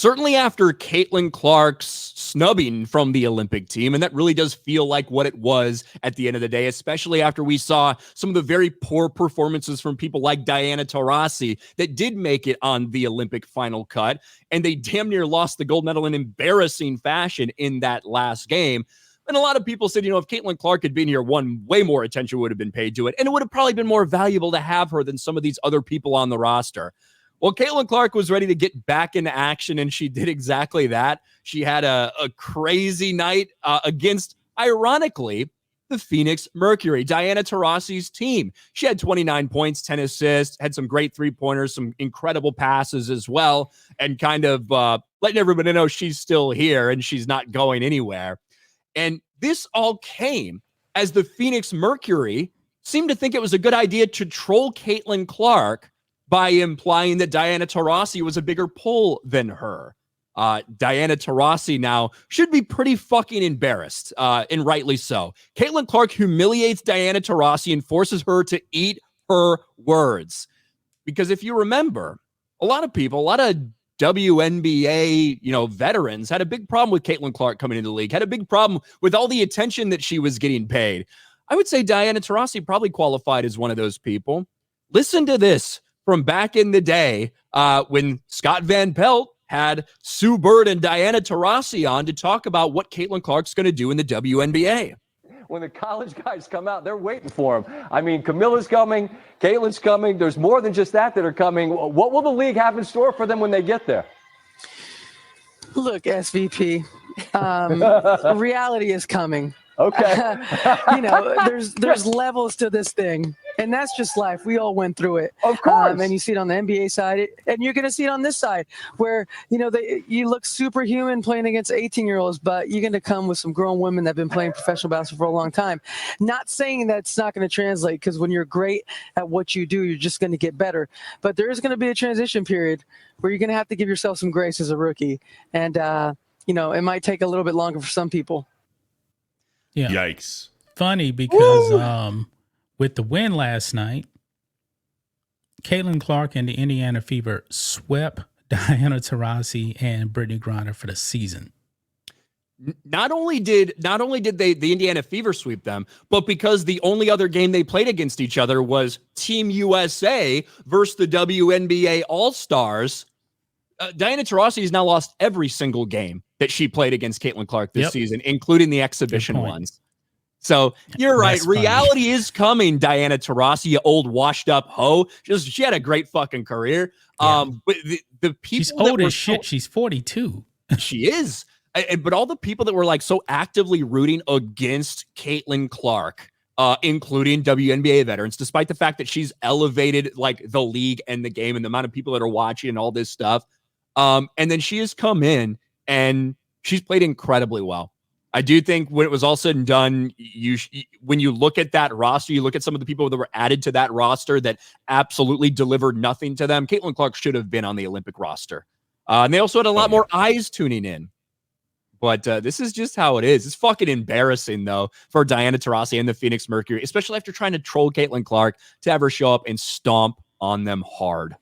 certainly after Caitlin Clark's snubbing from the Olympic team. And that really does feel like what it was at the end of the day, especially after we saw some of the very poor performances from people like Diana Taurasi that did make it on the Olympic final cut. And they damn near lost the gold medal in embarrassing fashion in that last game. And a lot of people said, if Caitlin Clark had been here, way more attention would have been paid to it. And it would have probably been more valuable to have her than some of these other people on the roster. Well, Caitlin Clark was ready to get back into action, and she did exactly that. She had a crazy night against, ironically, the Phoenix Mercury, Diana Taurasi's team. She had 29 points, 10 assists, had some great three-pointers, some incredible passes as well, and kind of letting everybody know she's still here and she's not going anywhere. And this all came as the Phoenix Mercury seemed to think it was a good idea to troll Caitlin Clark by implying that Diana Taurasi was a bigger pull than her. Diana Taurasi now should be pretty fucking embarrassed, and rightly so. Caitlin Clark humiliates Diana Taurasi and forces her to eat her words. Because if you remember, a lot of WNBA, veterans had a big problem with Caitlin Clark coming into the league, had a big problem with all the attention that she was getting paid. I would say Diana Taurasi probably qualified as one of those people. Listen to this from back in the day when Scott Van Pelt had Sue Bird and Diana Taurasi on to talk about what Caitlin Clark's going to do in the WNBA. When the college guys come out, they're waiting for them. I mean, Camilla's coming, Caitlin's coming. There's more than just that are coming. What will the league have in store for them when they get there? Look, SVP, reality is coming. Okay. There's levels to this thing, and that's just life. We all went through it. Of course. And you see it on the NBA side, and you're going to see it on this side where, you look superhuman playing against 18-year-olds, but you're going to come with some grown women that have been playing professional basketball for a long time. Not saying that it's not going to translate, because when you're great at what you do, you're just going to get better. But there is going to be a transition period where you're going to have to give yourself some grace as a rookie. And, it might take a little bit longer for some people. Yeah. Yikes. Funny because with the win last night, Caitlin Clark and the Indiana Fever swept Diana Taurasi and Brittany Griner for the season. Not only did the Indiana Fever sweep them, but because the only other game they played against each other was Team USA versus the WNBA All-Stars, Diana Taurasi has now lost every single game that she played against Caitlin Clark this season, including the exhibition ones. So you're right. That's Reality is coming, Diana Taurasi, you old washed up hoe. She had a great fucking career. Yeah. But the people she's old as shit. She's 42. She is. But all the people that were like so actively rooting against Caitlin Clark, including WNBA veterans, despite the fact that she's elevated like the league and the game and the amount of people that are watching and all this stuff. And then she has come in and she's played incredibly well. I do think when it was all said and done, when you look at that roster, you look at some of the people that were added to that roster that absolutely delivered nothing to them. Caitlin Clark should have been on the Olympic roster. And they also had a lot more eyes tuning in. But this is just how it is. It's fucking embarrassing, though, for Diana Taurasi and the Phoenix Mercury, especially after trying to troll Caitlin Clark, to have her show up and stomp on them hard.